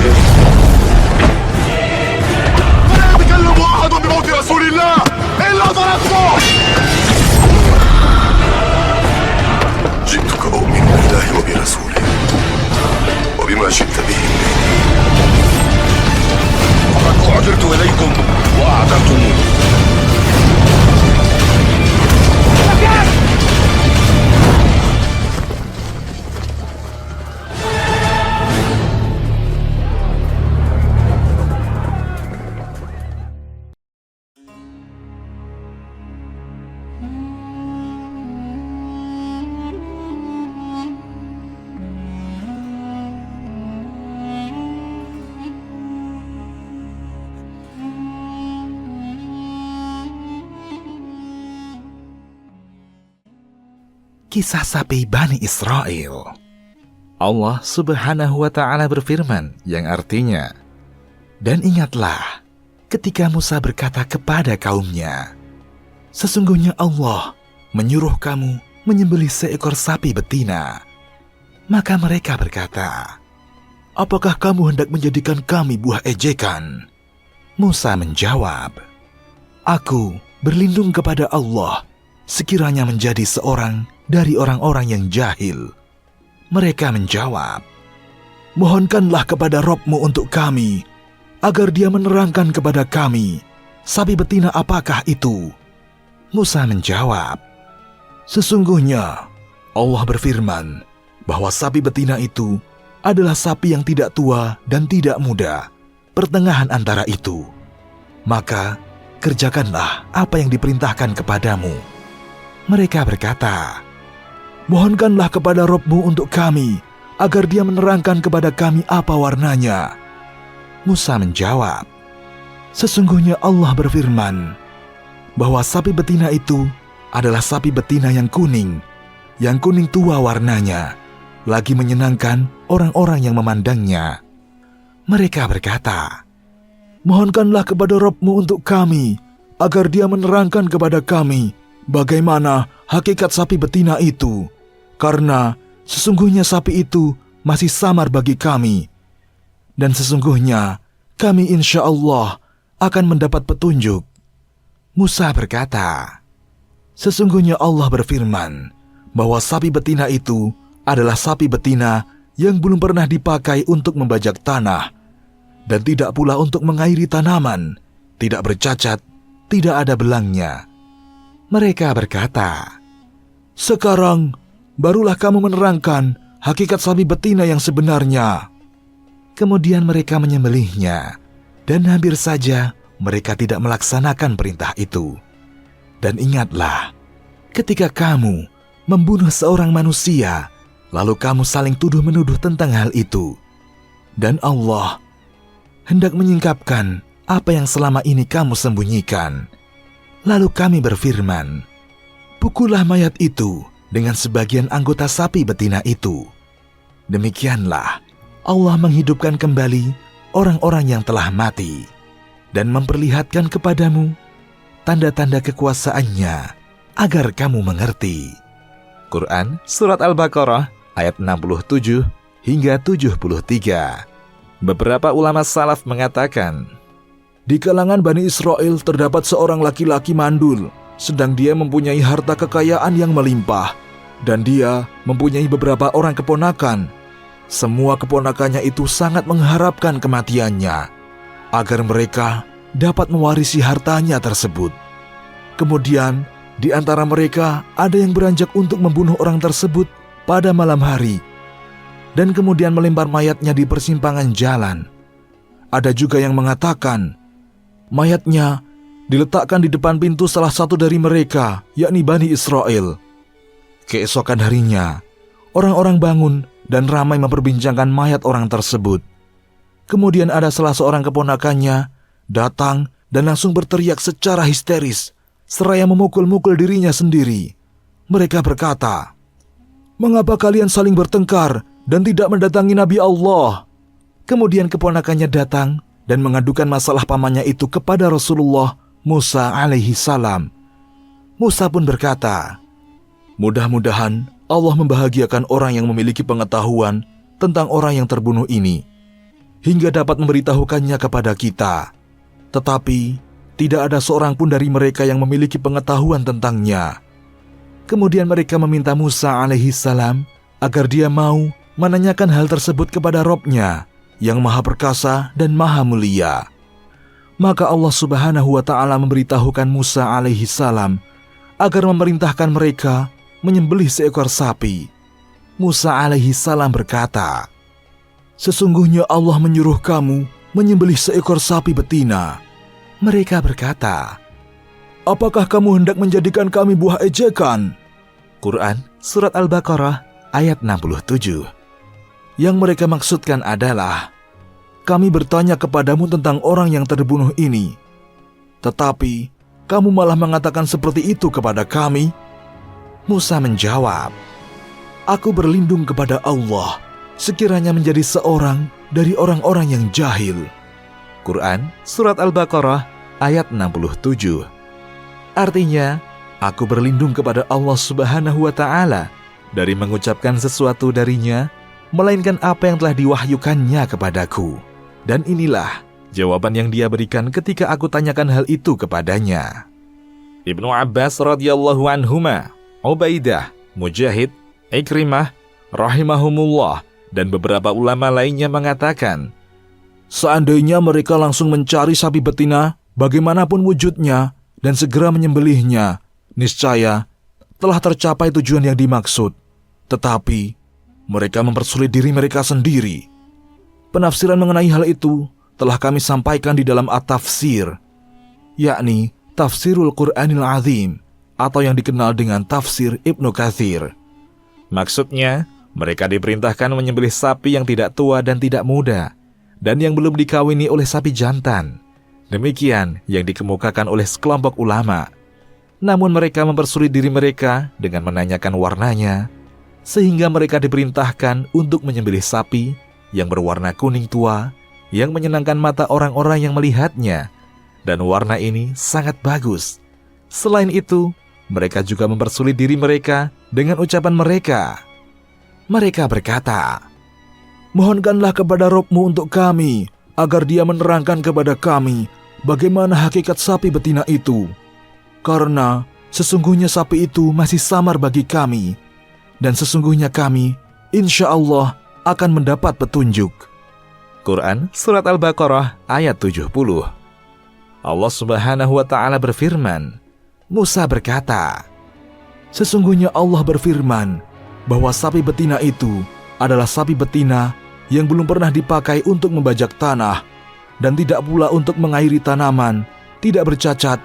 بهم. فلا يتكلم أحد بموت رسول الله إلا ضربته. جئتك أؤمن بالله وبرسوله وبما جئت به مني. فقد أعجلت إليكم وأعدمتموني. Kisah sapi Bani Israel. Allah Subhanahu wa Ta'ala berfirman yang artinya, "Dan ingatlah ketika Musa berkata kepada kaumnya, sesungguhnya Allah menyuruh kamu menyembelih seekor sapi betina. Maka mereka berkata, apakah kamu hendak menjadikan kami buah ejekan?" Musa menjawab, "Aku berlindung kepada Allah sekiranya menjadi seorang dari orang-orang yang jahil." Mereka menjawab, "Mohonkanlah kepada Rabb-Mu untuk kami, agar Dia menerangkan kepada kami, sapi betina apakah itu?" Musa menjawab, "Sesungguhnya Allah berfirman bahwa sapi betina itu adalah sapi yang tidak tua dan tidak muda, pertengahan antara itu. Maka kerjakanlah apa yang diperintahkan kepadamu." Mereka berkata, "Mohonkanlah kepada Rabb-Mu untuk kami, agar Dia menerangkan kepada kami apa warnanya." Musa menjawab, "Sesungguhnya Allah berfirman bahwa sapi betina itu adalah sapi betina yang kuning tua warnanya, lagi menyenangkan orang-orang yang memandangnya." Mereka berkata, "Mohonkanlah kepada Rabb-Mu untuk kami, agar Dia menerangkan kepada kami bagaimana hakikat sapi betina itu, karena sesungguhnya sapi itu masih samar bagi kami, dan sesungguhnya kami insya Allah akan mendapat petunjuk." Musa berkata, "Sesungguhnya Allah berfirman bahwa sapi betina itu adalah sapi betina yang belum pernah dipakai untuk membajak tanah, dan tidak pula untuk mengairi tanaman, tidak bercacat, tidak ada belangnya." Mereka berkata, "Sekarang barulah kamu menerangkan hakikat sapi betina yang sebenarnya." Kemudian mereka menyembelihnya, dan hampir saja mereka tidak melaksanakan perintah itu. Dan ingatlah, ketika kamu membunuh seorang manusia, lalu kamu saling tuduh-menuduh tentang hal itu, dan Allah hendak menyingkapkan apa yang selama ini kamu sembunyikan. Lalu kami berfirman, pukullah mayat itu dengan sebagian anggota sapi betina itu. Demikianlah Allah menghidupkan kembali orang-orang yang telah mati dan memperlihatkan kepadamu tanda-tanda kekuasaannya agar kamu mengerti. Quran Surat Al-Baqarah ayat 67 hingga 73. Beberapa ulama salaf mengatakan, di kalangan Bani Israel terdapat seorang laki-laki mandul, sedang dia mempunyai harta kekayaan yang melimpah, dan dia mempunyai beberapa orang keponakan. Semua keponakannya itu sangat mengharapkan kematiannya, agar mereka dapat mewarisi hartanya tersebut. Kemudian, di antara mereka ada yang beranjak untuk membunuh orang tersebut pada malam hari, dan kemudian melempar mayatnya di persimpangan jalan. Ada juga yang mengatakan, mayatnya diletakkan di depan pintu salah satu dari mereka, yakni Bani Israel. Keesokan harinya, orang-orang bangun dan ramai memperbincangkan mayat orang tersebut. Kemudian ada salah seorang keponakannya datang dan langsung berteriak secara histeris, seraya memukul-mukul dirinya sendiri. Mereka berkata, "Mengapa kalian saling bertengkar dan tidak mendatangi Nabi Allah?" Kemudian keponakannya datang dan mengadukan masalah pamannya itu kepada Rasulullah Musa alaihi salam. Musa pun berkata, "Mudah-mudahan Allah membahagiakan orang yang memiliki pengetahuan tentang orang yang terbunuh ini, hingga dapat memberitahukannya kepada kita. Tetapi tidak ada seorang pun dari mereka yang memiliki pengetahuan tentangnya. Kemudian mereka meminta Musa alaihissalam agar dia mau menanyakan hal tersebut kepada Robnya yang maha perkasa dan maha mulia. Maka Allah subhanahu wa ta'ala memberitahukan Musa alaihissalam agar memerintahkan mereka menyembelih seekor sapi. Musa alaihissalam berkata, "Sesungguhnya Allah menyuruh kamu menyembelih seekor sapi betina." Mereka berkata, "Apakah kamu hendak menjadikan kami buah ejekan?" Quran Surat Al-Baqarah ayat 67. Yang mereka maksudkan adalah, "Kami bertanya kepadamu tentang orang yang terbunuh ini, tetapi kamu malah mengatakan seperti itu kepada kami." Musa menjawab, "Aku berlindung kepada Allah sekiranya menjadi seorang dari orang-orang yang jahil." Quran Surat Al-Baqarah ayat 67. Artinya, aku berlindung kepada Allah subhanahu wa ta'ala dari mengucapkan sesuatu darinya, melainkan apa yang telah diwahyukannya kepadaku. Dan inilah jawaban yang dia berikan ketika aku tanyakan hal itu kepadanya. Ibnu Abbas radhiyallahu anhuma, Ubaidah, Mujahid, Ikrimah, rahimahumullah, dan beberapa ulama lainnya mengatakan, seandainya mereka langsung mencari sapi betina, bagaimanapun wujudnya, dan segera menyembelihnya, niscaya telah tercapai tujuan yang dimaksud. Tetapi mereka mempersulit diri mereka sendiri. Penafsiran mengenai hal itu telah kami sampaikan di dalam At-Tafsir, yakni Tafsirul Qur'anil Azim, atau yang dikenal dengan Tafsir Ibnu Katsir. Maksudnya, mereka diperintahkan menyembelih sapi yang tidak tua dan tidak muda, dan yang belum dikawini oleh sapi jantan. Demikian yang dikemukakan oleh sekelompok ulama. Namun mereka mempersulit diri mereka dengan menanyakan warnanya, sehingga mereka diperintahkan untuk menyembelih sapi yang berwarna kuning tua, yang menyenangkan mata orang-orang yang melihatnya, dan warna ini sangat bagus. Selain itu, mereka juga mempersulit diri mereka dengan ucapan mereka. Mereka berkata, "Mohonkanlah kepada Rabb-Mu untuk kami, agar Dia menerangkan kepada kami bagaimana hakikat sapi betina itu. Karena sesungguhnya sapi itu masih samar bagi kami, dan sesungguhnya kami, insya Allah, akan mendapat petunjuk." Quran Surat Al-Baqarah ayat 70. Allah subhanahu wa ta'ala berfirman, Musa berkata, "Sesungguhnya Allah berfirman bahwa sapi betina itu adalah sapi betina yang belum pernah dipakai untuk membajak tanah dan tidak pula untuk mengairi tanaman, tidak bercacat."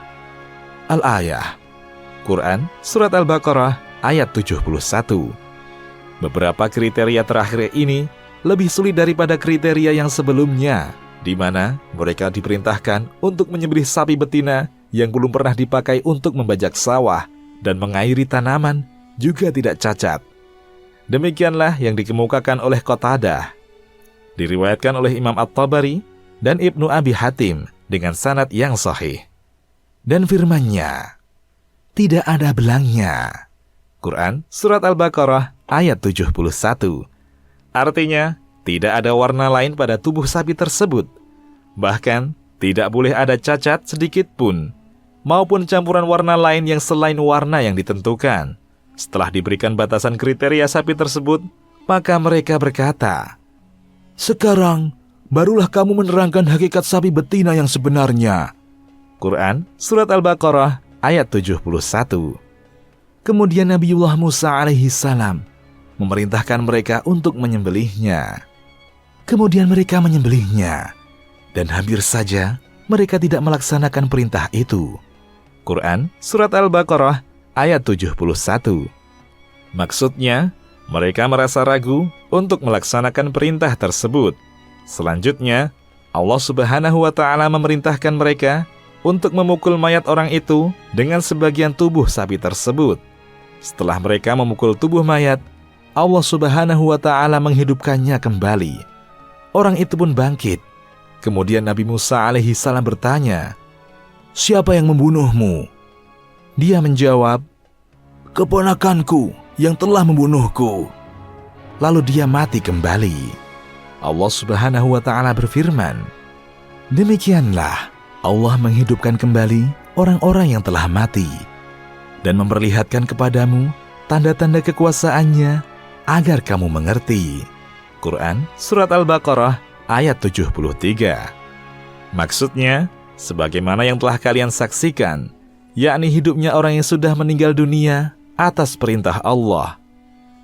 Al-Ayah. Quran Surat Al-Baqarah ayat 71. Beberapa kriteria terakhir ini lebih sulit daripada kriteria yang sebelumnya, di mana mereka diperintahkan untuk menyembelih sapi betina yang belum pernah dipakai untuk membajak sawah dan mengairi tanaman, juga tidak cacat. Demikianlah yang dikemukakan oleh Qatadah. Diriwayatkan oleh Imam At-Tabari dan Ibnu Abi Hatim dengan sanad yang sahih. Dan firman-Nya, tidak ada belangnya. Quran Surat Al-Baqarah ayat 71. Artinya, tidak ada warna lain pada tubuh sapi tersebut. Bahkan, tidak boleh ada cacat sedikit pun, maupun campuran warna lain yang selain warna yang ditentukan. Setelah diberikan batasan kriteria sapi tersebut, maka mereka berkata, "Sekarang, barulah kamu menerangkan hakikat sapi betina yang sebenarnya." Quran Surat Al-Baqarah ayat 71. Kemudian Nabiullah Musa alaihissalam memerintahkan mereka untuk menyembelihnya. Kemudian mereka menyembelihnya, dan hampir saja mereka tidak melaksanakan perintah itu. Quran Surat Al-Baqarah ayat 71. Maksudnya, mereka merasa ragu untuk melaksanakan perintah tersebut. Selanjutnya, Allah subhanahu wa ta'ala memerintahkan mereka untuk memukul mayat orang itu dengan sebagian tubuh sapi tersebut. Setelah mereka memukul tubuh mayat, Allah subhanahu wa ta'ala menghidupkannya kembali. Orang itu pun bangkit. Kemudian Nabi Musa alaihissalam bertanya, "Siapa yang membunuhmu?" Dia menjawab, "Keponakanku yang telah membunuhku." Lalu dia mati kembali. Allah Subhanahu wa Ta'ala berfirman, "Demikianlah Allah menghidupkan kembali orang-orang yang telah mati dan memperlihatkan kepadamu tanda-tanda kekuasaannya agar kamu mengerti." Quran Surat Al-Baqarah ayat 73. Maksudnya, sebagaimana yang telah kalian saksikan, yakni hidupnya orang yang sudah meninggal dunia atas perintah Allah,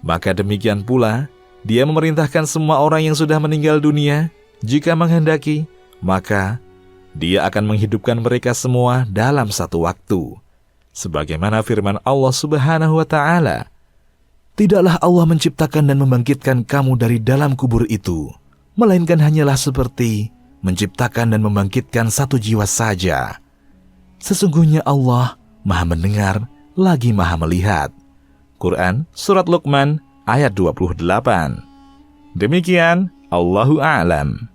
maka demikian pula Dia memerintahkan semua orang yang sudah meninggal dunia, jika menghendaki, maka Dia akan menghidupkan mereka semua dalam satu waktu. Sebagaimana firman Allah Subhanahu wa Ta'ala, "Tidaklah Allah menciptakan dan membangkitkan kamu dari dalam kubur itu, melainkan hanyalah seperti menciptakan dan membangkitkan satu jiwa saja. Sesungguhnya Allah Maha mendengar lagi Maha melihat." Quran Surat Luqman ayat 28. Demikian, Allahu a'lam.